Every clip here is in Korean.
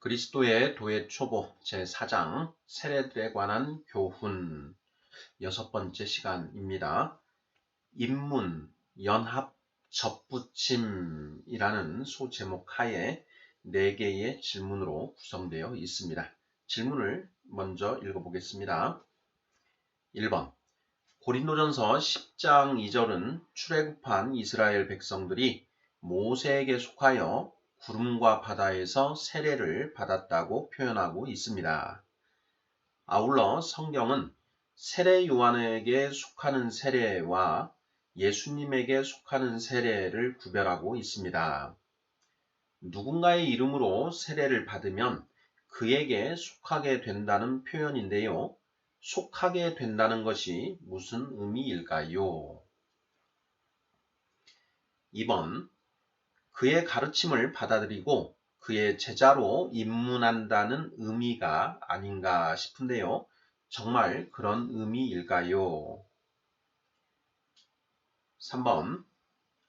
그리스도의 도의 초보 제4장 세례들에 관한 교훈 여섯 번째 시간입니다. 입문, 연합, 접붙임이라는 소제목 하에 4개의 질문으로 구성되어 있습니다. 질문을 먼저 읽어보겠습니다. 1번 고린도전서 10장 2절은 출애굽한 이스라엘 백성들이 모세에게 속하여 구름과 바다에서 세례를 받았다고 표현하고 있습니다. 아울러 성경은 세례 요한에게 속하는 세례와 예수님에게 속하는 세례를 구별하고 있습니다. 누군가의 이름으로 세례를 받으면 그에게 속하게 된다는 표현인데요. 속하게 된다는 것이 무슨 의미일까요? 2번 그의 가르침을 받아들이고 그의 제자로 입문한다는 의미가 아닌가 싶은데요. 정말 그런 의미일까요? 3번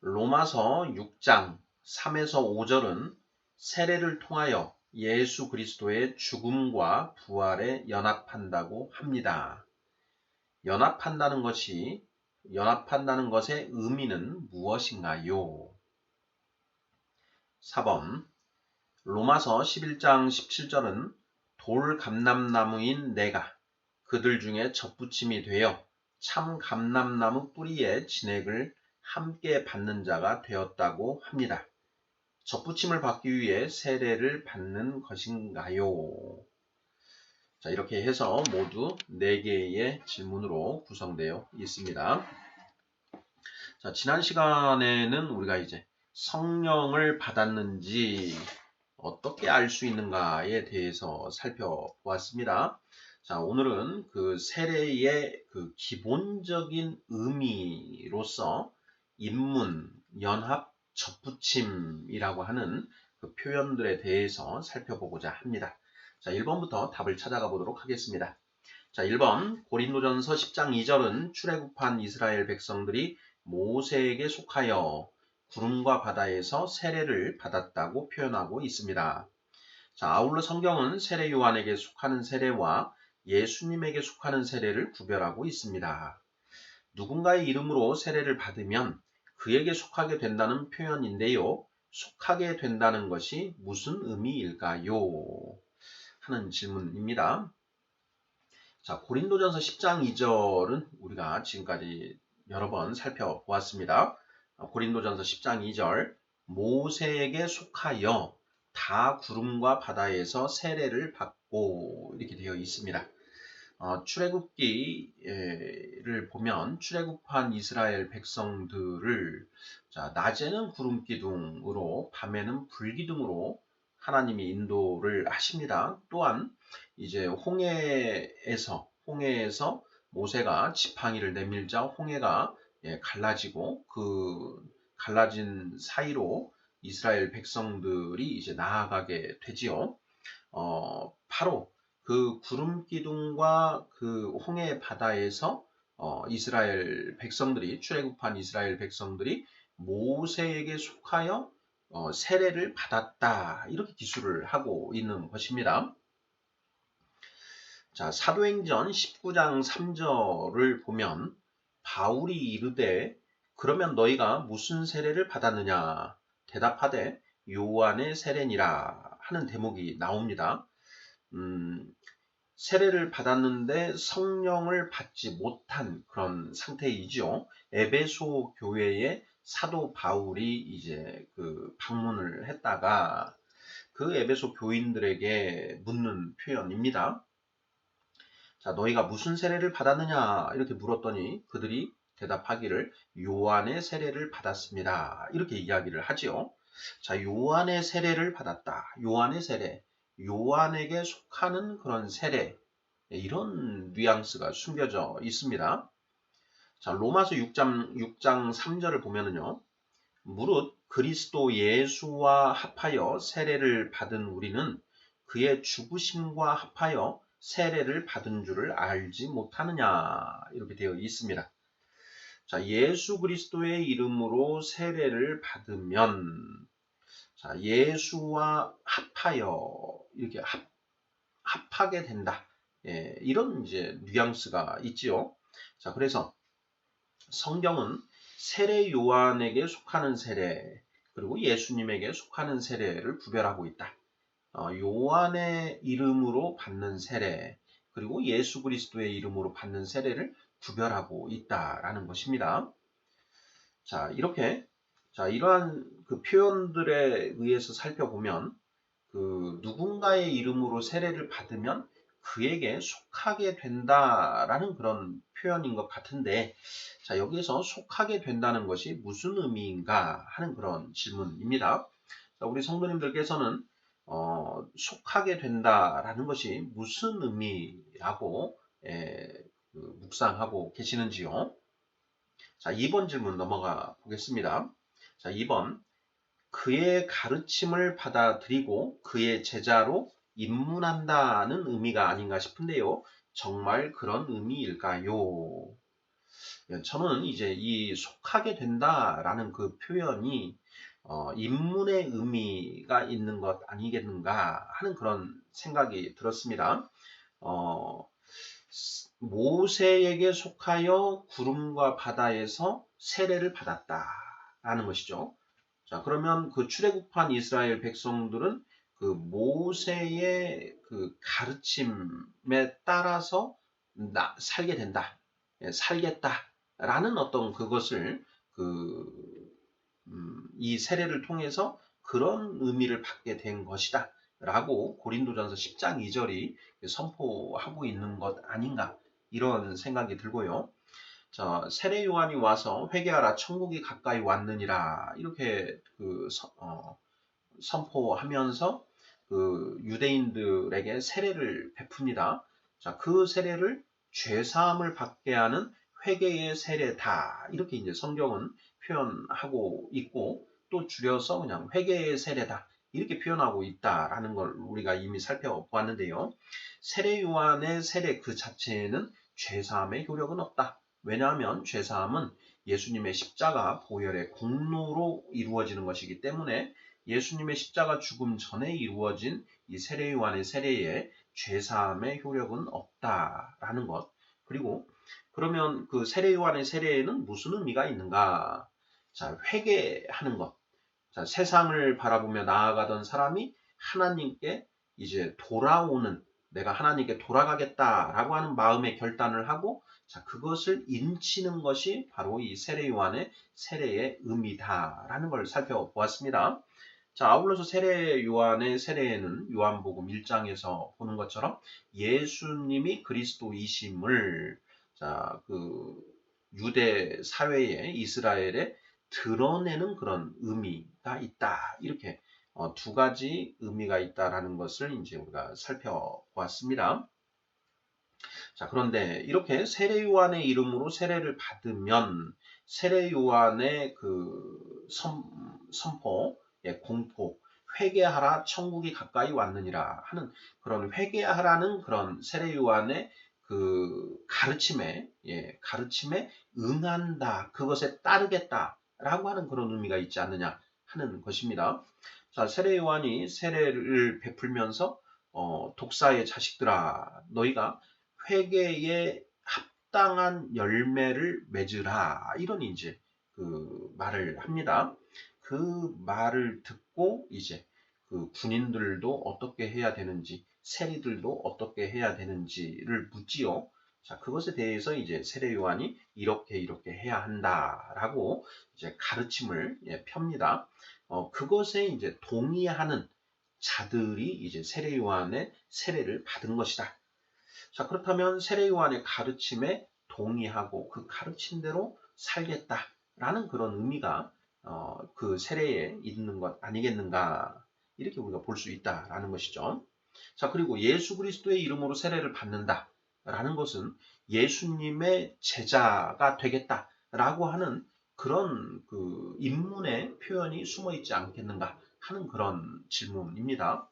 로마서 6장 3에서 5절은 세례를 통하여 예수 그리스도의 죽음과 부활에 연합한다고 합니다. 연합한다는 것의 의미는 무엇인가요? 4번 로마서 11장 17절은 돌 감람나무인 내가 그들 중에 접붙임이 되어 참 감람나무 뿌리의 진액을 함께 받는 자가 되었다고 합니다. 접붙임을 받기 위해 세례를 받는 것인가요? 자, 이렇게 해서 모두 4개의 질문으로 구성되어 있습니다. 자, 지난 시간에는 우리가 이제 성령을 받았는지 어떻게 알 수 있는가에 대해서 살펴보았습니다. 자, 오늘은 그 세례의 그 기본적인 의미로서 입문, 연합, 접붙임이라고 하는 그 표현들에 대해서 살펴보고자 합니다. 자, 1번부터 답을 찾아가 보도록 하겠습니다. 자, 1번 고린도전서 10장 2절은 출애굽한 이스라엘 백성들이 모세에게 속하여 구름과 바다에서 세례를 받았다고 표현하고 있습니다. 자, 아울러 성경은 세례 요한에게 속하는 세례와 예수님에게 속하는 세례를 구별하고 있습니다. 누군가의 이름으로 세례를 받으면 그에게 속하게 된다는 표현인데요. 속하게 된다는 것이 무슨 의미일까요? 하는 질문입니다. 자, 고린도전서 10장 2절은 우리가 지금까지 여러 번 살펴보았습니다. 고린도전서 10장 2절 모세에게 속하여 다 구름과 바다에서 세례를 받고 이렇게 되어 있습니다. 출애굽기를 보면 출애굽한 이스라엘 백성들을 자, 낮에는 구름 기둥으로 밤에는 불 기둥으로 하나님이 인도를 하십니다. 또한 이제 홍해에서 모세가 지팡이를 내밀자 홍해가 갈라지고 그 갈라진 사이로 이스라엘 백성들이 이제 나아가게 되지요. 바로 그 구름 기둥과 그 홍해 바다에서 이스라엘 백성들이 출애굽한 이스라엘 백성들이 모세에게 속하여 세례를 받았다 이렇게 기술을 하고 있는 것입니다. 자, 사도행전 19장 3절을 보면 바울이 이르되 그러면 너희가 무슨 세례를 받았느냐 대답하되 요한의 세례니라 하는 대목이 나옵니다. 세례를 받았는데 성령을 받지 못한 그런 상태이죠. 에베소 교회에 사도 바울이 이제 그 방문을 했다가 그 에베소 교인들에게 묻는 표현입니다. 자, 너희가 무슨 세례를 받았느냐 이렇게 물었더니 그들이 대답하기를 요한의 세례를 받았습니다. 이렇게 이야기를 하지요. 자, 요한의 세례를 받았다. 요한의 세례. 요한에게 속하는 그런 세례. 이런 뉘앙스가 숨겨져 있습니다. 자, 로마서 6장 3절을 보면은요. 무릇 그리스도 예수와 합하여 세례를 받은 우리는 그의 죽으심과 합하여 세례를 받은 줄을 알지 못하느냐 이렇게 되어 있습니다. 자, 예수 그리스도의 이름으로 세례를 받으면 자, 예수와 합하여 이렇게 합하게 된다. 예, 이런 이제 뉘앙스가 있지요. 자, 그래서 성경은 세례 요한에게 속하는 세례, 그리고 예수님에게 속하는 세례를 구별하고 있다. 요한의 이름으로 받는 세례, 그리고 예수 그리스도의 이름으로 받는 세례를 구별하고 있다라는 것입니다. 자, 이렇게, 자, 이러한 그 표현들에 의해서 살펴보면, 그 누군가의 이름으로 세례를 받으면 그에게 속하게 된다라는 그런 표현인 것 같은데, 자, 여기에서 속하게 된다는 것이 무슨 의미인가 하는 그런 질문입니다. 자, 우리 성도님들께서는 속하게 된다라는 것이 무슨 의미라고 묵상하고 계시는지요? 자, 2번 질문 넘어가 보겠습니다. 자, 2번. 그의 가르침을 받아들이고 그의 제자로 입문한다는 의미가 아닌가 싶은데요. 정말 그런 의미일까요? 저는 이제 이 속하게 된다라는 그 표현이 입문의 의미가 있는 것 아니겠는가 하는 그런 생각이 들었습니다. 어, 모세에게 속하여 구름과 바다에서 세례를 받았다라는 것이죠. 자, 그러면 그 출애굽한 이스라엘 백성들은 그 모세의 그 가르침에 따라서 살게 된다, 살겠다라는 어떤 그것을 이 세례를 통해서 그런 의미를 받게 된 것이다. 라고 고린도전서 10장 2절이 선포하고 있는 것 아닌가 이런 생각이 들고요. 자, 세례 요한이 와서 회개하라 천국이 가까이 왔느니라 이렇게 선포하면서 그 유대인들에게 세례를 베풉니다. 자, 그 세례를 죄 사함을 받게 하는 회개의 세례다 이렇게 이제 성경은 표현하고 있고 또 줄여서 그냥 회개의 세례다 이렇게 표현하고 있다라는 걸 우리가 이미 살펴보았는데요. 세례 요한의 세례 그 자체에는 죄 사함의 효력은 없다. 왜냐하면 죄 사함은 예수님의 십자가 보혈의 공로로 이루어지는 것이기 때문에 예수님의 십자가 죽음 전에 이루어진 이 세례 요한의 세례에 죄사함의 효력은 없다라는 것. 그리고 그러면 그 세례 요한의 세례에는 무슨 의미가 있는가? 자, 회개하는 것. 자, 세상을 바라보며 나아가던 사람이 하나님께 이제 돌아오는, 내가 하나님께 돌아가겠다라고 하는 마음의 결단을 하고, 자, 그것을 인치는 것이 바로 이 세례 요한의 세례의 의미다라는 걸 살펴보았습니다. 자, 아울러서 세례 요한의 세례에는 요한복음 1장에서 보는 것처럼 예수님이 그리스도이심을 유대 사회에 이스라엘에 드러내는 그런 의미가 있다. 이렇게 두 가지 의미가 있다라는 것을 이제 우리가 살펴보았습니다. 자, 그런데 이렇게 세례 요한의 이름으로 세례를 받으면 세례 요한의 그 선포, 공포, 회개하라 천국이 가까이 왔느니라 하는 그런 회개하라는 그런 세례 요한의 그 가르침에 응한다, 그것에 따르겠다라고 하는 그런 의미가 있지 않느냐 하는 것입니다. 자, 세례 요한이 세례를 베풀면서 독사의 자식들아, 너희가 회개에 합당한 열매를 맺으라 이런 이제 그 말을 합니다. 그 말을 듣고 이제 그 군인들도 어떻게 해야 되는지, 세리들도 어떻게 해야 되는지를 묻지요. 자, 그것에 대해서 이제 세례 요한이 이렇게 해야 한다라고 이제 가르침을 펴니다. 그것에 이제 동의하는 자들이 이제 세례 요한의 세례를 받은 것이다. 자, 그렇다면 세례 요한의 가르침에 동의하고 그 가르침대로 살겠다라는 그런 의미가 그 세례에 있는 것 아니겠는가 이렇게 우리가 볼 수 있다라는 것이죠. 자, 그리고 예수 그리스도의 이름으로 세례를 받는다라는 것은 예수님의 제자가 되겠다라고 하는 그런 그 입문의 표현이 숨어 있지 않겠는가 하는 그런 질문입니다.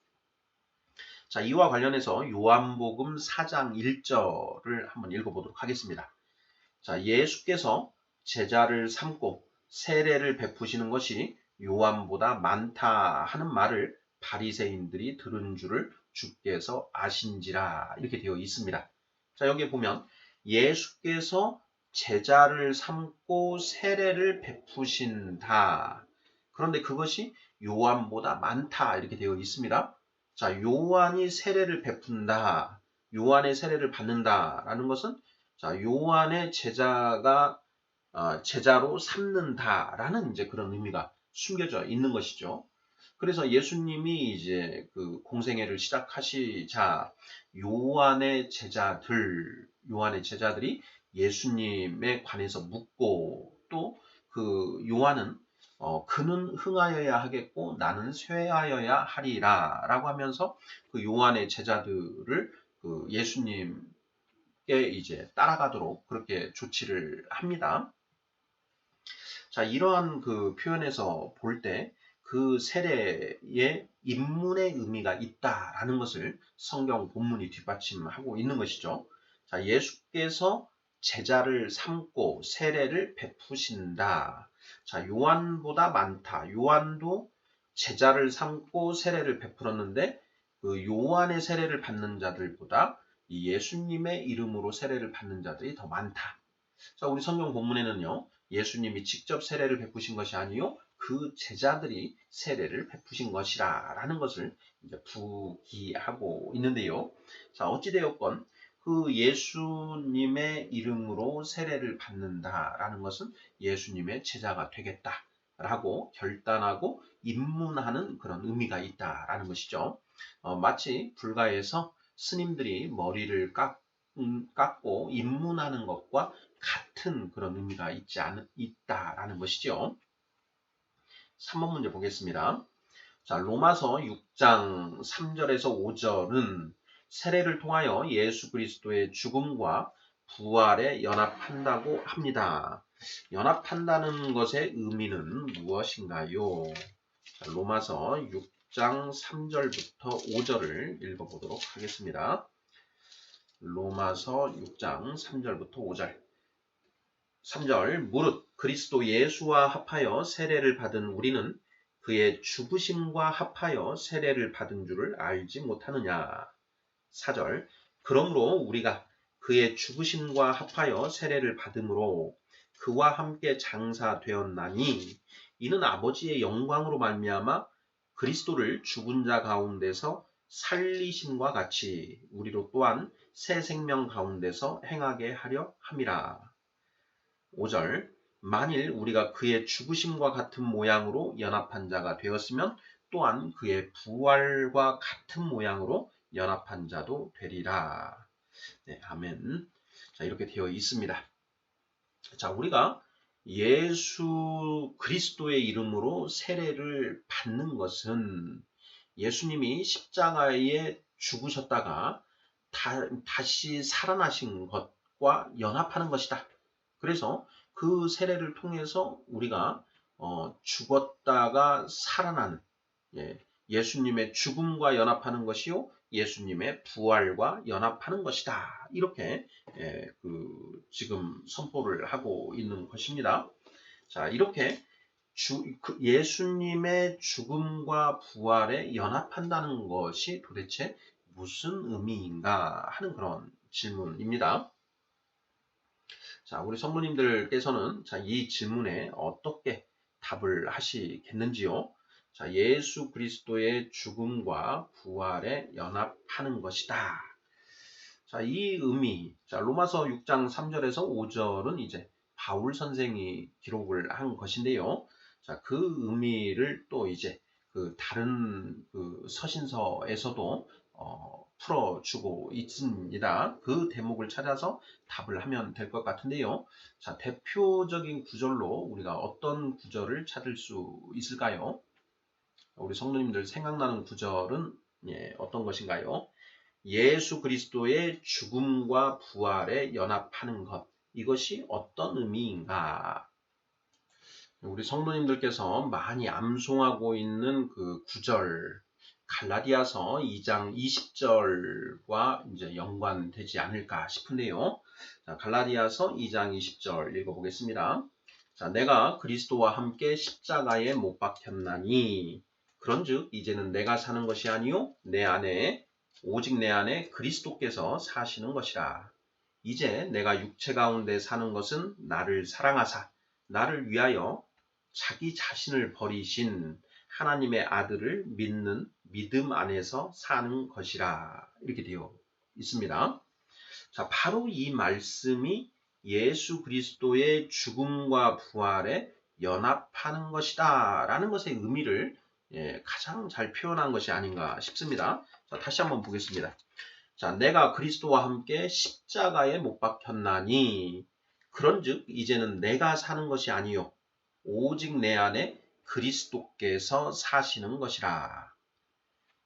자, 이와 관련해서 요한복음 4장 1절을 한번 읽어보도록 하겠습니다. 자, 예수께서 제자를 삼고 세례를 베푸시는 것이 요한보다 많다 하는 말을 바리새인들이 들은 줄을 주께서 아신지라 이렇게 되어 있습니다. 자, 여기에 보면 예수께서 제자를 삼고 세례를 베푸신다. 그런데 그것이 요한보다 많다 이렇게 되어 있습니다. 자, 요한이 세례를 베푼다. 요한의 세례를 받는다라는 것은 자, 요한의 제자로 삼는다라는 이제 그런 의미가 숨겨져 있는 것이죠. 그래서 예수님이 이제 그 공생애를 시작하시자 요한의 제자들이 예수님에 관해서 묻고 또 그 요한은 그는 흥하여야 하겠고 나는 쇠하여야 하리라라고 하면서 그 요한의 제자들을 그 예수님께 이제 따라가도록 그렇게 조치를 합니다. 자, 이러한 그 표현에서 볼 때 그 세례에 입문의 의미가 있다라는 것을 성경 본문이 뒷받침하고 있는 것이죠. 자, 예수께서 제자를 삼고 세례를 베푸신다. 자, 요한보다 많다. 요한도 제자를 삼고 세례를 베풀었는데 그 요한의 세례를 받는 자들보다 이 예수님의 이름으로 세례를 받는 자들이 더 많다. 자, 우리 성경 본문에는요. 예수님이 직접 세례를 베푸신 것이 아니요 그 제자들이 세례를 베푸신 것이라 라는 것을 이제 부기하고 있는데요. 자, 어찌되었건 그 예수님의 이름으로 세례를 받는다라는 것은 예수님의 제자가 되겠다라고 결단하고 입문하는 그런 의미가 있다라는 것이죠. 마치 불가에서 스님들이 머리를 깎고 입문하는 것과 같은 그런 의미가 있다라는 것이죠. 3번 문제 보겠습니다. 자, 로마서 6장 3절에서 5절은 세례를 통하여 예수 그리스도의 죽음과 부활에 연합한다고 합니다. 연합한다는 것의 의미는 무엇인가요? 자, 로마서 6장 3절부터 5절을 읽어보도록 하겠습니다. 로마서 6장 3절부터 5절. 3절 무릇 그리스도 예수와 합하여 세례를 받은 우리는 그의 죽으심과 합하여 세례를 받은 줄을 알지 못하느냐. 4절 그러므로 우리가 그의 죽으심과 합하여 세례를 받음으로 그와 함께 장사되었나니 이는 아버지의 영광으로 말미암아 그리스도를 죽은 자 가운데서 살리심과 같이 우리로 또한 새 생명 가운데서 행하게 하려 함이라. 5절 만일 우리가 그의 죽으심과 같은 모양으로 연합한 자가 되었으면 또한 그의 부활과 같은 모양으로 연합한 자도 되리라. 네, 아멘. 자, 이렇게 되어 있습니다. 자, 우리가 예수 그리스도의 이름으로 세례를 받는 것은 예수님이 십자가에 죽으셨다가 다시 살아나신 것과 연합하는 것이다. 그래서 그 세례를 통해서 우리가 죽었다가 살아나는 예수님의 죽음과 연합하는 것이요 예수님의 부활과 연합하는 것이다. 이렇게 지금 선포를 하고 있는 것입니다. 자, 이렇게 예수님의 죽음과 부활에 연합한다는 것이 도대체 무슨 의미인가 하는 그런 질문입니다. 자, 우리 성도님들께서는 자, 이 질문에 어떻게 답을 하시겠는지요? 자, 예수 그리스도의 죽음과 부활에 연합하는 것이다. 자, 이 의미, 자, 로마서 6장 3절에서 5절은 이제 바울 선생이 기록을 한 것인데요. 자, 그 의미를 또 이제 그 다른 그 서신서에서도 풀어주고 있습니다. 그 대목을 찾아서 답을 하면 될 것 같은데요. 자, 대표적인 구절로 우리가 어떤 구절을 찾을 수 있을까요? 우리 성도님들 생각나는 구절은 어떤 것인가요? 예수 그리스도의 죽음과 부활에 연합하는 것. 이것이 어떤 의미인가? 우리 성도님들께서 많이 암송하고 있는 그 구절, 갈라디아서 2장 20절과 이제 연관되지 않을까 싶은데요. 자, 갈라디아서 2장 20절 읽어보겠습니다. 자, 내가 그리스도와 함께 십자가에 못 박혔나니 그런즉 이제는 내가 사는 것이 아니요 내 안에 오직 내 안에 그리스도께서 사시는 것이라. 이제 내가 육체 가운데 사는 것은 나를 사랑하사 나를 위하여 자기 자신을 버리신 하나님의 아들을 믿는 믿음 안에서 사는 것이라. 이렇게 되어 있습니다. 자, 바로 이 말씀이 예수 그리스도의 죽음과 부활에 연합하는 것이다 라는 것의 의미를 가장 잘 표현한 것이 아닌가 싶습니다. 자, 다시 한번 보겠습니다. 자, 내가 그리스도와 함께 십자가에 못 박혔나니 그런즉 이제는 내가 사는 것이 아니요 오직 내 안에 그리스도께서 사시는 것이라.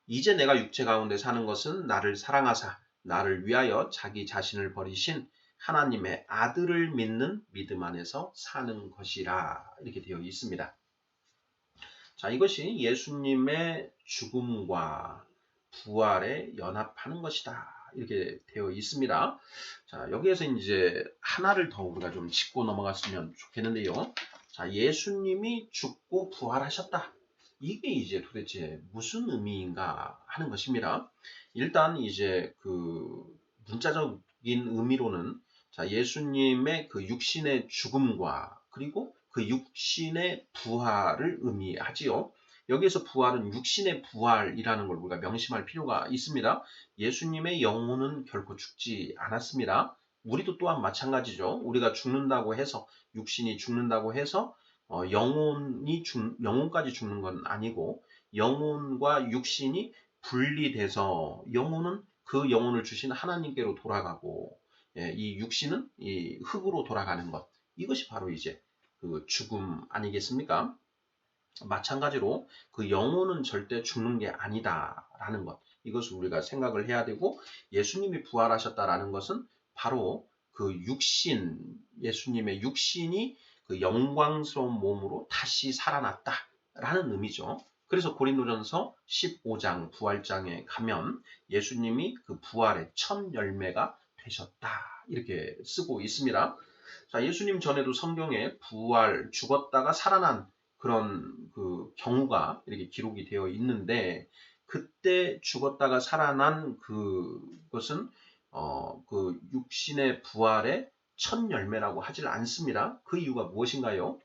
이제 내가 육체 가운데 사는 것은 나를 사랑하사 나를 위하여 자기 자신을 버리신 하나님의 아들을 믿는 믿음 안에서 사는 것이라. 이렇게 되어 있습니다. 자, 이것이 예수님의 죽음과 부활에 연합하는 것이다. 이렇게 되어 있습니다. 자, 여기에서 이제 하나를 더 우리가 좀 짚고 넘어갔으면 좋겠는데요. 자, 예수님이 죽고 부활하셨다. 이게 이제 도대체 무슨 의미인가 하는 것입니다. 일단 이제 그 문자적인 의미로는 자, 예수님의 그 육신의 죽음과 그리고 그 육신의 부활을 의미하지요. 여기에서 부활은 육신의 부활이라는 걸 우리가 명심할 필요가 있습니다. 예수님의 영혼은 결코 죽지 않았습니다. 우리도 또한 마찬가지죠. 우리가 죽는다고 해서 육신이 죽는다고 해서 영혼까지 죽는 건 아니고 영혼과 육신이 분리돼서 영혼은 그 영혼을 주신 하나님께로 돌아가고 이 육신은 이 흙으로 돌아가는 것. 이것이 바로 이제 그 죽음 아니겠습니까? 마찬가지로 그 영혼은 절대 죽는 게 아니다라는 것. 이것을 우리가 생각을 해야 되고 예수님이 부활하셨다라는 것은 바로 그 육신, 예수님의 육신이 그 영광스러운 몸으로 다시 살아났다라는 의미죠. 그래서 고린도전서 15장 부활장에 가면 예수님이 그 부활의 첫 열매가 되셨다. 이렇게 쓰고 있습니다. 자, 예수님 전에도 성경에 부활, 죽었다가 살아난 그런 그 경우가 이렇게 기록이 되어 있는데 그때 죽었다가 살아난 그것은 그 육신의 부활의 첫 열매라고 하질 않습니다. 그 이유가 무엇인가요?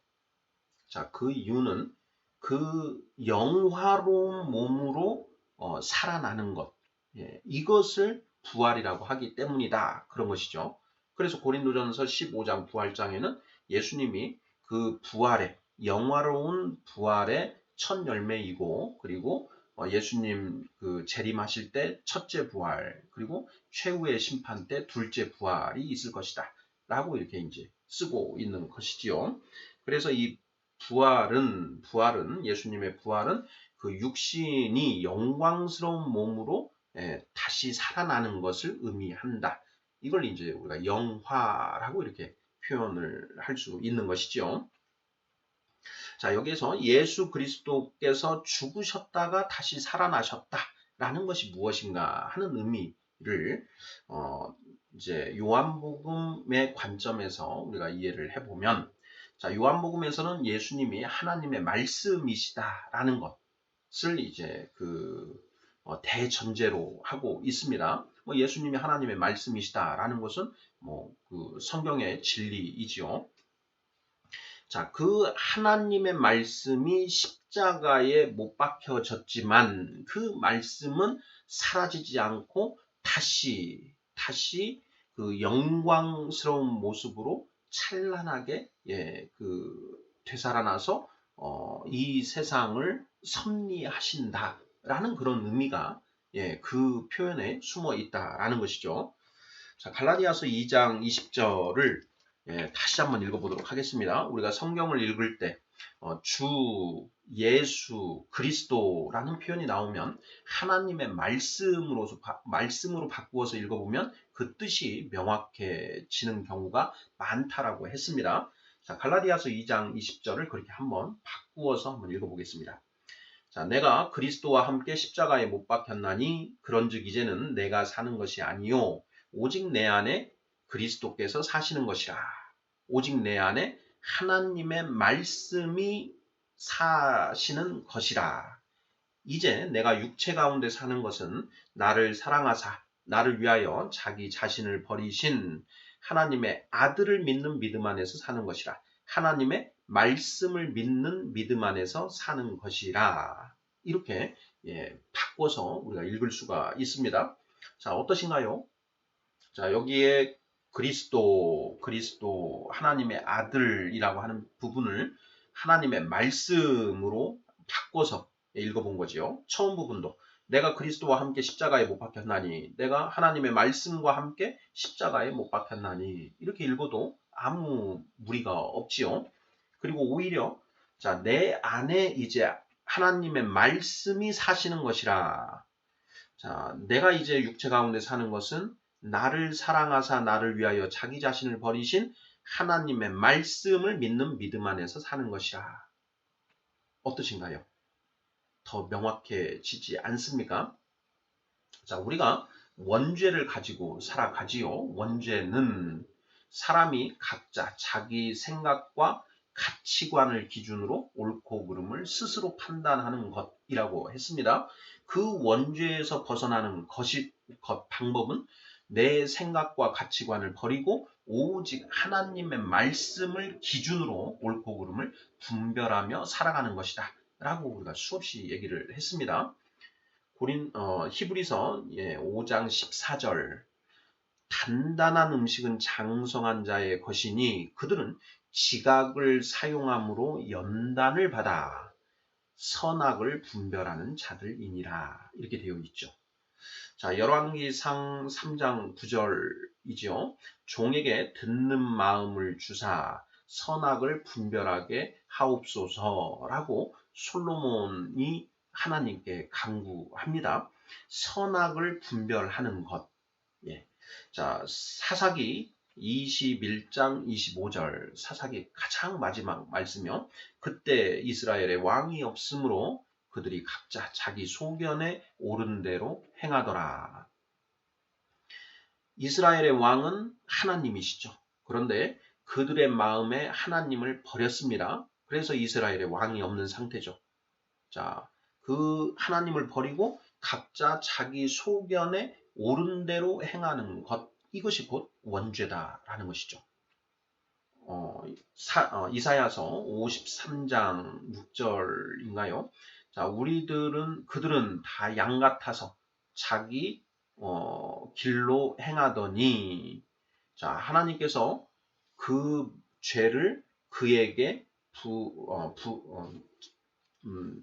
자, 그 이유는 그 영화로운 몸으로 살아나는 것, 이것을 부활이라고 하기 때문이다. 그런 것이죠. 그래서 고린도전서 15장 부활장에는 예수님이 그 부활의 영화로운 부활의 첫 열매이고 그리고 예수님 그 재림하실 때 첫째 부활 그리고 최후의 심판 때 둘째 부활이 있을 것이다. 라고 이렇게 이제 쓰고 있는 것이지요. 그래서 이 부활은 예수님의 부활은 그 육신이 영광스러운 몸으로 다시 살아나는 것을 의미한다. 이걸 이제 우리가 영화라고 이렇게 표현을 할 수 있는 것이죠. 자, 여기에서 예수 그리스도께서 죽으셨다가 다시 살아나셨다라는 것이 무엇인가 하는 의미를 이제 요한복음의 관점에서 우리가 이해를 해보면 자, 요한복음에서는 예수님이 하나님의 말씀이시다라는 것을 이제 그 대전제로 하고 있습니다. 예수님이 하나님의 말씀이시다라는 것은 그 성경의 진리이지요. 자, 그 하나님의 말씀이 십자가에 못 박혀졌지만 그 말씀은 사라지지 않고 다시 그 영광스러운 모습으로 찬란하게 그 되살아나서 이 세상을 섭리하신다라는 그런 의미가 그 표현에 숨어 있다라는 것이죠. 자, 갈라디아서 2장 20절을 다시 한번 읽어보도록 하겠습니다. 우리가 성경을 읽을 때 주, 예수, 그리스도라는 표현이 나오면 하나님의 말씀으로 바꾸어서 읽어보면 그 뜻이 명확해지는 경우가 많다라고 했습니다. 자, 갈라디아서 2장 20절을 그렇게 한번 바꾸어서 한번 읽어보겠습니다. 자, 내가 그리스도와 함께 십자가에 못 박혔나니 그런즉 이제는 내가 사는 것이 아니요 오직 내 안에 그리스도께서 사시는 것이라. 오직 내 안에 하나님의 말씀이 사시는 것이라. 이제 내가 육체 가운데 사는 것은 나를 사랑하사 나를 위하여 자기 자신을 버리신 하나님의 아들을 믿는 믿음 안에서 사는 것이라. 하나님의 말씀을 믿는 믿음 안에서 사는 것이라. 이렇게 바꿔서 우리가 읽을 수가 있습니다. 자, 어떠신가요? 자, 여기에 그리스도 하나님의 아들이라고 하는 부분을 하나님의 말씀으로 바꿔서 읽어본 거지요. 처음 부분도 내가 그리스도와 함께 십자가에 못 박혔나니, 내가 하나님의 말씀과 함께 십자가에 못 박혔나니, 이렇게 읽어도 아무 무리가 없지요. 그리고 오히려 자, 내 안에 이제 하나님의 말씀이 사시는 것이라. 자, 내가 이제 육체 가운데 사는 것은 나를 사랑하사 나를 위하여 자기 자신을 버리신 하나님의 말씀을 믿는 믿음 안에서 사는 것이라. 어떠신가요? 더 명확해지지 않습니까? 자, 우리가 원죄를 가지고 살아가지요. 원죄는 사람이 각자 자기 생각과 가치관을 기준으로 옳고 그름을 스스로 판단하는 것이라고 했습니다. 그 원죄에서 벗어나는 방법은 내 생각과 가치관을 버리고 오직 하나님의 말씀을 기준으로 옳고 그름을 분별하며 살아가는 것이다 라고 우리가 수없이 얘기를 했습니다. 히브리서 5장 14절 단단한 음식은 장성한 자의 것이니 그들은 지각을 사용함으로 연단을 받아 선악을 분별하는 자들이니라. 이렇게 되어 있죠. 자, 열왕기상 3장 9절이죠. 종에게 듣는 마음을 주사 선악을 분별하게 하옵소서라고 솔로몬이 하나님께 간구합니다. 선악을 분별하는 것. 예. 자, 사사기 21장 25절, 사사기 가장 마지막 말씀이요. 그때 이스라엘의 왕이 없으므로 그들이 각자 자기 소견에 옳은 대로 행하더라. 이스라엘의 왕은 하나님이시죠. 그런데 그들의 마음에 하나님을 버렸습니다. 그래서 이스라엘의 왕이 없는 상태죠. 자, 그 하나님을 버리고 각자 자기 소견에 옳은 대로 행하는 것, 이것이 곧 원죄다라는 것이죠. 이사야서 53장 6절인가요? 자, 그들은 다 양 같아서 자기 길로 행하더니, 자, 하나님께서 그 죄를 그에게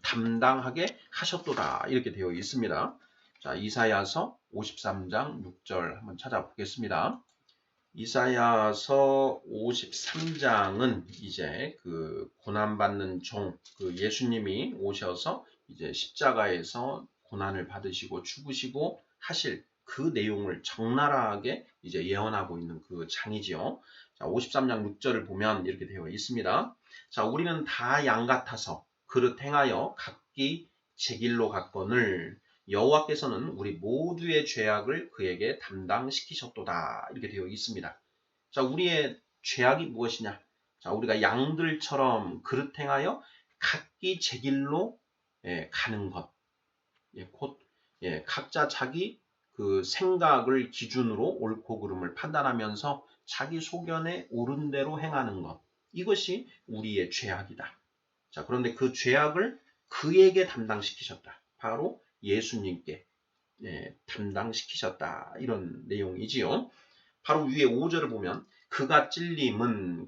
담당하게 하셨도다. 이렇게 되어 있습니다. 자, 이사야서 53장 6절 한번 찾아보겠습니다. 이사야서 53장은 이제 그 고난받는 그 예수님이 오셔서 이제 십자가에서 고난을 받으시고 죽으시고 하실 그 내용을 적나라하게 이제 예언하고 있는 그 장이지요. 자, 53장 6절을 보면 이렇게 되어 있습니다. 자, 우리는 다 양 같아서 그릇 행하여 각기 제 길로 갔거늘 여호와께서는 우리 모두의 죄악을 그에게 담당시키셨도다. 이렇게 되어 있습니다. 자, 우리의 죄악이 무엇이냐? 자, 우리가 양들처럼 그릇 행하여 각기 제 길로 가는 것. 곧 각자 자기 그 생각을 기준으로 옳고 그름을 판단하면서 자기 소견에 옳은 대로 행하는 것. 이것이 우리의 죄악이다. 자, 그런데 그 죄악을 그에게 담당시키셨다. 바로 예수님께 담당시키셨다. 이런 내용이지요. 바로 위에 5절을 보면 그가 찔림은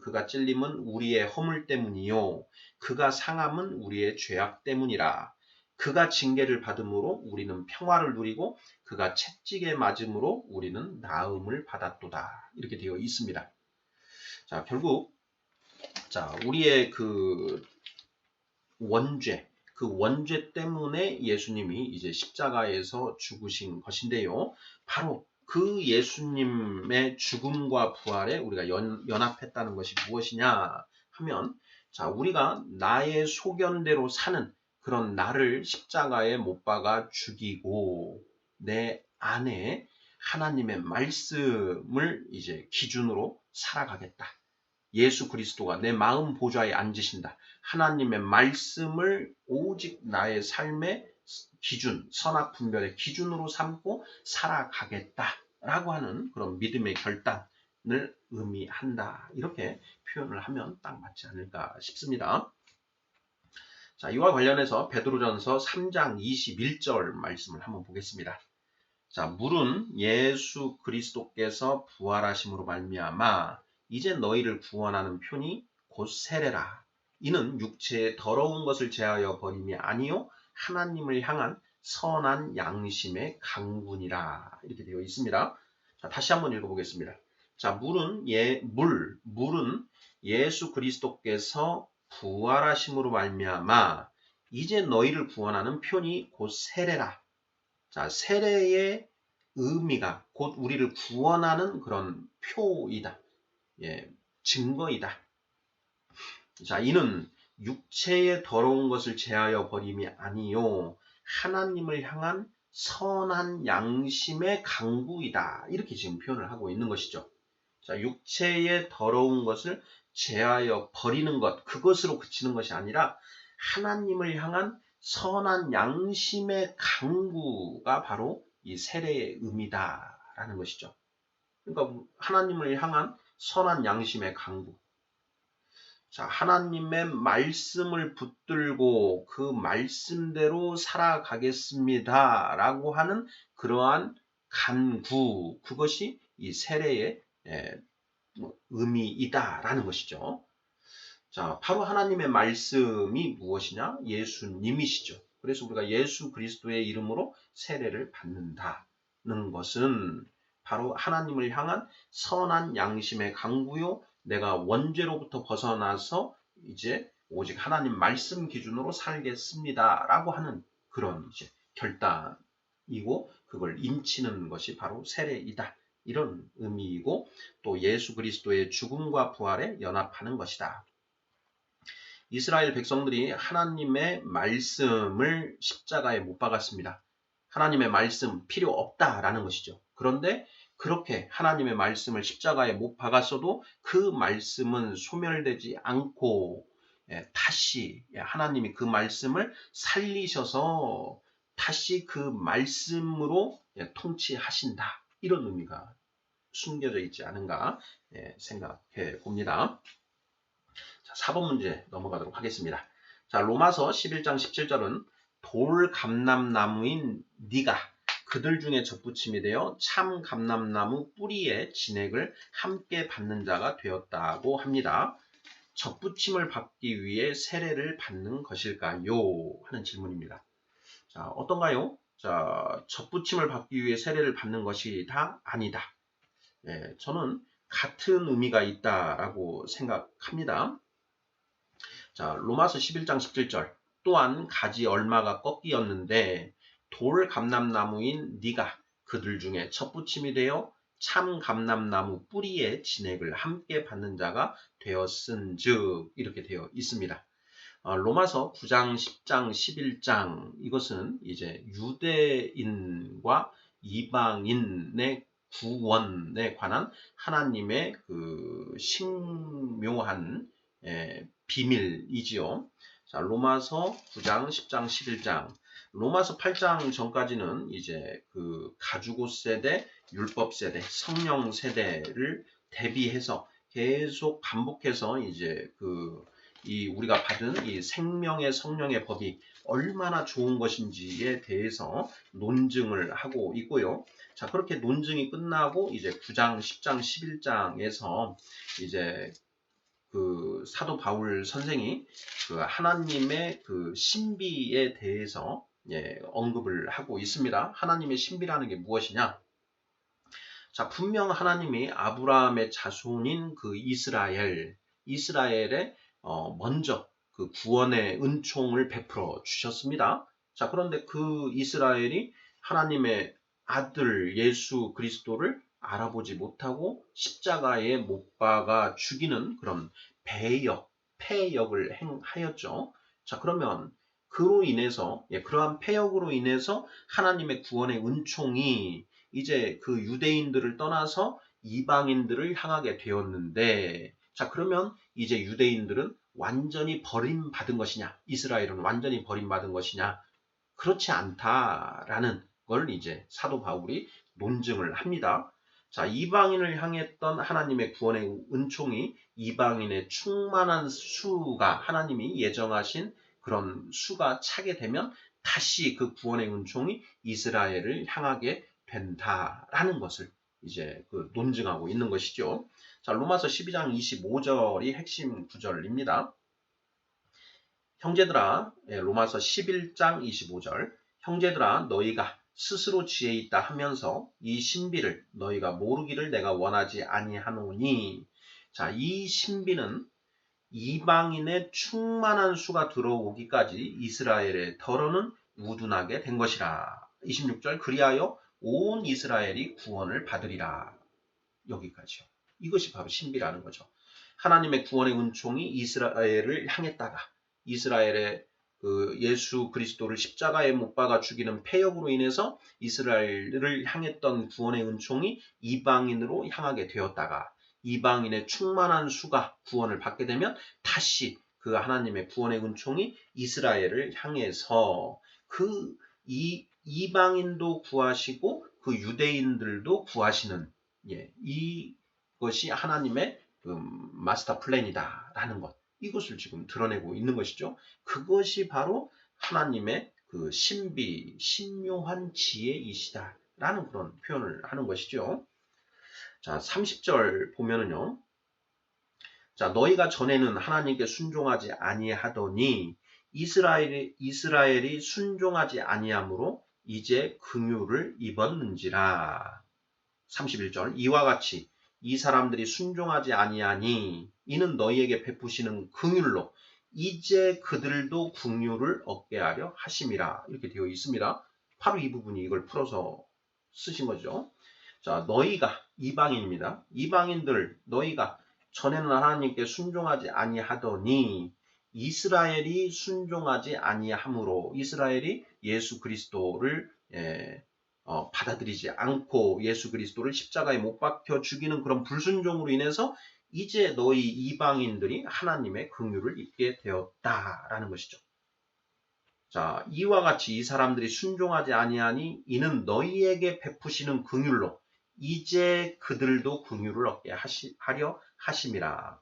우리의 허물 때문이요. 그가 상함은 우리의 죄악 때문이라. 그가 징계를 받음으로 우리는 평화를 누리고 그가 채찍에 맞음으로 우리는 나음을 받았도다. 이렇게 되어 있습니다. 자, 결국 우리의 그 원죄 때문에 예수님이 이제 십자가에서 죽으신 것인데요. 바로 그 예수님의 죽음과 부활에 우리가 연합했다는 것이 무엇이냐 하면, 자, 우리가 나의 소견대로 사는 그런 나를 십자가에 못 박아 죽이고 내 안에 하나님의 말씀을 이제 기준으로 살아가겠다. 예수 그리스도가 내 마음 보좌에 앉으신다. 하나님의 말씀을 오직 나의 삶의 기준, 선악 분별의 기준으로 삼고 살아가겠다라고 하는 그런 믿음의 결단을 의미한다. 이렇게 표현을 하면 딱 맞지 않을까 싶습니다. 자, 이와 관련해서 베드로전서 3장 21절 말씀을 한번 보겠습니다. 자, 물은 예수 그리스도께서 부활하심으로 말미암아 이제 너희를 구원하는 편이 곧 세례라. 이는 육체의 더러운 것을 제하여 버림이 아니요 하나님을 향한 선한 양심의 강군이라. 이렇게 되어 있습니다. 자, 다시 한번 읽어보겠습니다. 자, 물은 예수 그리스도께서 부활하심으로 말미암아 이제 너희를 구원하는 편이 곧 세례라. 자, 세례의 의미가 곧 우리를 구원하는 그런 표이다. 예, 증거이다. 자, 이는 육체의 더러운 것을 제하여 버림이 아니요 하나님을 향한 선한 양심의 강구이다. 이렇게 지금 표현을 하고 있는 것이죠. 자, 육체의 더러운 것을 제하여 버리는 것, 그것으로 그치는 것이 아니라 하나님을 향한 선한 양심의 강구가 바로 이 세례의 의미다라는 것이죠. 그러니까 하나님을 향한 선한 양심의 강구. 자, 하나님의 말씀을 붙들고 그 말씀대로 살아가겠습니다. 라고 하는 그러한 간구, 그것이 이 세례의 의미이다라는 것이죠. 자, 바로 하나님의 말씀이 무엇이냐? 예수님이시죠. 그래서 우리가 예수 그리스도의 이름으로 세례를 받는다는 것은 바로 하나님을 향한 선한 양심의 강구요, 내가 원죄로부터 벗어나서 이제 오직 하나님 말씀 기준으로 살겠습니다라고 하는 그런 이제 결단이고 그걸 인치는 것이 바로 세례이다. 이런 의미이고 또 예수 그리스도의 죽음과 부활에 연합하는 것이다. 이스라엘 백성들이 하나님의 말씀을 십자가에 못 박았습니다. 하나님의 말씀 필요 없다라는 것이죠. 그런데 그렇게 하나님의 말씀을 십자가에 못 박았어도 그 말씀은 소멸되지 않고 다시 하나님이 그 말씀을 살리셔서 다시 그 말씀으로 통치하신다. 이런 의미가 숨겨져 있지 않은가 생각해 봅니다. 자, 4번 문제 넘어가도록 하겠습니다. 자, 로마서 11장 17절은 돌 감람나무인 네가 그들 중에 접붙임이 되어 참 감람나무 뿌리의 진액을 함께 받는 자가 되었다고 합니다. 접붙임을 받기 위해 세례를 받는 것일까요? 하는 질문입니다. 자, 어떤가요? 자, 접붙임을 받기 위해 세례를 받는 것이 다 아니다. 저는 같은 의미가 있다라고 생각합니다. 자, 로마서 11장 17절 또한 가지 얼마가 꺾이었는데 돌 감람나무인 네가 그들 중에 첫부침이 되어 참 감람나무 뿌리의 진액을 함께 받는 자가 되었은즉 이렇게 되어 있습니다. 로마서 9장, 10장, 11장 이것은 이제 유대인과 이방인의 구원에 관한 하나님의 그 신묘한 비밀이지요. 자, 로마서 9장, 10장, 11장. 로마서 8장 전까지는 이제 그 가주고 세대, 율법 세대, 성령 세대를 대비해서 계속 반복해서 이제 우리가 받은 이 생명의 성령의 법이 얼마나 좋은 것인지에 대해서 논증을 하고 있고요. 자, 그렇게 논증이 끝나고 이제 9장, 10장, 11장에서 이제 그 사도 바울 선생이 그 하나님의 그 신비에 대해서 언급을 하고 있습니다. 하나님의 신비라는 게 무엇이냐? 자, 분명 하나님이 아브라함의 자손인 그 이스라엘에 먼저 그 구원의 은총을 베풀어 주셨습니다. 자, 그런데 그 이스라엘이 하나님의 아들 예수 그리스도를 알아보지 못하고 십자가에 못 박아 죽이는 그런 폐역을 행하였죠. 자, 그러면 그로 인해서 그러한 폐역으로 인해서 하나님의 구원의 은총이 이제 그 유대인들을 떠나서 이방인들을 향하게 되었는데, 자, 그러면 이제 유대인들은 완전히 버림받은 것이냐, 이스라엘은 완전히 버림받은 것이냐, 그렇지 않다라는 걸 이제 사도 바울이 논증을 합니다. 자, 이방인을 향했던 하나님의 구원의 은총이 이방인의 충만한 수가 하나님이 예정하신 그런 수가 차게 되면 다시 그 구원의 은총이 이스라엘을 향하게 된다라는 것을 이제 그 논증하고 있는 것이죠. 자, 로마서 12장 25절이 핵심 구절입니다. 형제들아, 로마서 11장 25절. 형제들아, 너희가 스스로 지혜 있다 하면서 이 신비를 너희가 모르기를 내가 원하지 아니하노니. 자, 이 신비는 이방인의 충만한 수가 들어오기까지 이스라엘의 덜어는 우둔하게 된 것이라. 26절. 그리하여 온 이스라엘이 구원을 받으리라. 여기까지요. 이것이 바로 신비라는 거죠. 하나님의 구원의 은총이 이스라엘을 향했다가 이스라엘의 그 예수 그리스도를 십자가에 못 박아 죽이는 패역으로 인해서 이스라엘을 향했던 구원의 은총이 이방인으로 향하게 되었다가 이방인의 충만한 수가 구원을 받게 되면 다시 그 하나님의 구원의 은총이 이스라엘을 향해서 그 이방인도 구하시고 그 유대인들도 구하시는 이것이 하나님의 마스터 플랜이다라는 것. 이것을 지금 드러내고 있는 것이죠. 그것이 바로 하나님의 그 신비, 신묘한 지혜이시다라는 그런 표현을 하는 것이죠. 자, 30절 보면은요. 자, 너희가 전에는 하나님께 순종하지 아니하더니 이스라엘이 순종하지 아니함으로 이제 긍휼을 입었는지라. 31절. 이와 같이 이 사람들이 순종하지 아니하니 이는 너희에게 베푸시는 긍휼로 이제 그들도 긍휼을 얻게 하려 하심이라. 이렇게 되어 있습니다. 바로 이 부분이 이걸 풀어서 쓰신 거죠. 자, 너희가 이방인입니다. 이방인들 너희가 전에는 하나님께 순종하지 아니하더니 이스라엘이 순종하지 아니함으로 이스라엘이 예수 그리스도를 받아들이지 않고 예수 그리스도를 십자가에 못 박혀 죽이는 그런 불순종으로 인해서 이제 너희 이방인들이 하나님의 긍휼을 입게 되었다라는 것이죠. 자, 이와 같이 이 사람들이 순종하지 아니하니 이는 너희에게 베푸시는 긍휼로 이제 그들도 긍휼을 얻게 하려 하심이라.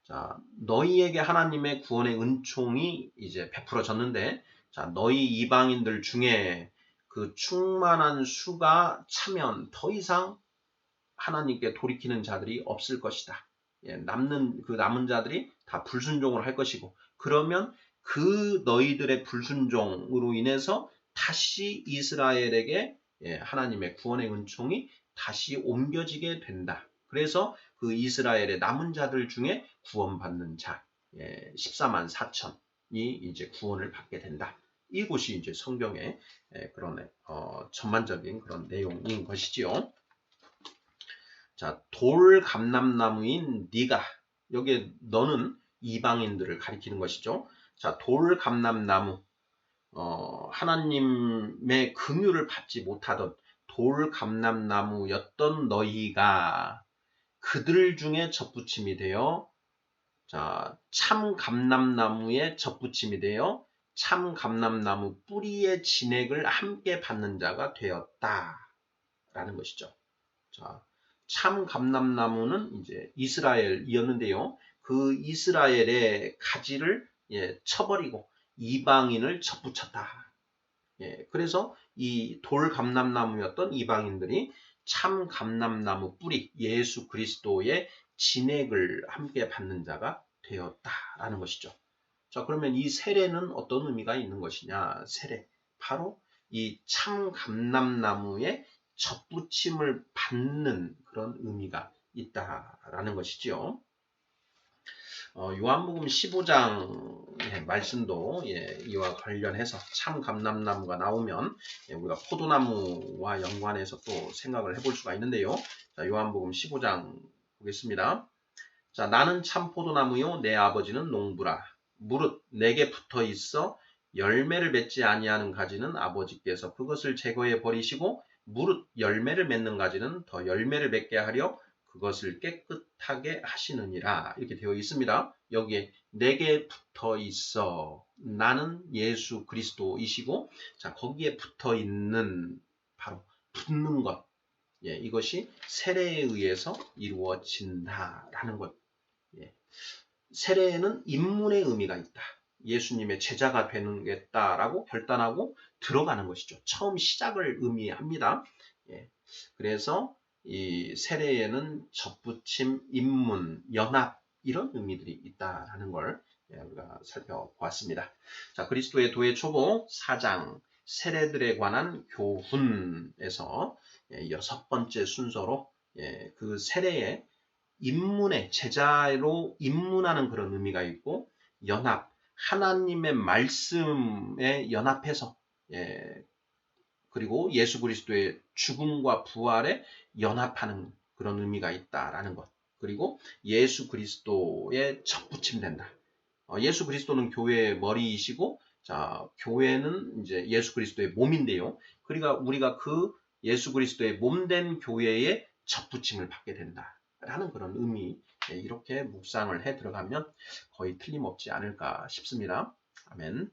자, 너희에게 하나님의 구원의 은총이 이제 베풀어졌는데, 자, 너희 이방인들 중에 그 충만한 수가 차면 더 이상 하나님께 돌이키는 자들이 없을 것이다. 남은 자들이 다 불순종을 할 것이고, 그러면 그 너희들의 불순종으로 인해서 다시 이스라엘에게 하나님의 구원의 은총이 다시 옮겨지게 된다. 그래서 그 이스라엘의 남은 자들 중에 구원받는 자 14만 4천이 이제 구원을 받게 된다. 이것이 이제 성경의 그런 전반적인 그런 내용인 것이지요. 자, 돌 감람나무인 네가, 여기에 너는 이방인들을 가리키는 것이죠. 자, 돌 감람나무, 하나님의 긍휼을 받지 못하던 돌 감람나무였던 너희가 그들 중에 접붙임이 되어, 자, 참 감람나무에 접붙임이 되어 참 감람나무 뿌리의 진액을 함께 받는 자가 되었다라는 것이죠. 자, 참 감람나무는 이제 이스라엘이었는데요. 그 이스라엘의 가지를 쳐버리고 이방인을 접붙였다. 그래서 이 돌 감람나무였던 이방인들이 참 감람나무 뿌리 예수 그리스도의 진액을 함께 받는 자가 되었다라는 것이죠. 자, 그러면 이 세례는 어떤 의미가 있는 것이냐? 세례, 바로 이 참 감람나무의 접붙임을 받는 그런 의미가 있다라는 것이죠. 요한복음 15장 말씀도 이와 관련해서 참 감람나무가 나오면 우리가 포도나무와 연관해서 또 생각을 해볼 수가 있는데요. 자, 요한복음 15장 보겠습니다. 자, 나는 참 포도나무요 내 아버지는 농부라. 무릇 내게 붙어 있어 열매를 맺지 아니하는 가지는 아버지께서 그것을 제거해 버리시고 무릇 열매를 맺는 가지는 더 열매를 맺게 하려 그것을 깨끗하게 하시느니라. 이렇게 되어 있습니다. 여기에 내게 붙어 있어. 나는 예수 그리스도이시고, 자, 거기에 붙어 있는, 바로 붙는 것. 예, 이것이 세례에 의해서 이루어진다라는 것. 예. 세례에는 입문의 의미가 있다. 예수님의 제자가 되겠다라고 결단하고 들어가는 것이죠. 처음 시작을 의미합니다. 예. 그래서 이 세례에는 접붙임, 입문, 연합 이런 의미들이 있다라는 걸 우리가 살펴보았습니다. 자, 그리스도의 도의 초보 4장 세례들에 관한 교훈에서 6번째 순서로 그 세례의 입문의 제자로 입문하는 그런 의미가 있고, 연합, 하나님의 말씀에 연합해서 그리고 예수 그리스도의 죽음과 부활에 연합하는 그런 의미가 있다라는 것. 그리고 예수 그리스도에 접붙임된다. 예수 그리스도는 교회의 머리이시고, 자, 교회는 이제 예수 그리스도의 몸인데요. 그러니까 우리가 그 예수 그리스도의 몸된 교회에 접붙임을 받게 된다라는 그런 의미, 이렇게 묵상을 해 들어가면 거의 틀림없지 않을까 싶습니다. 아멘.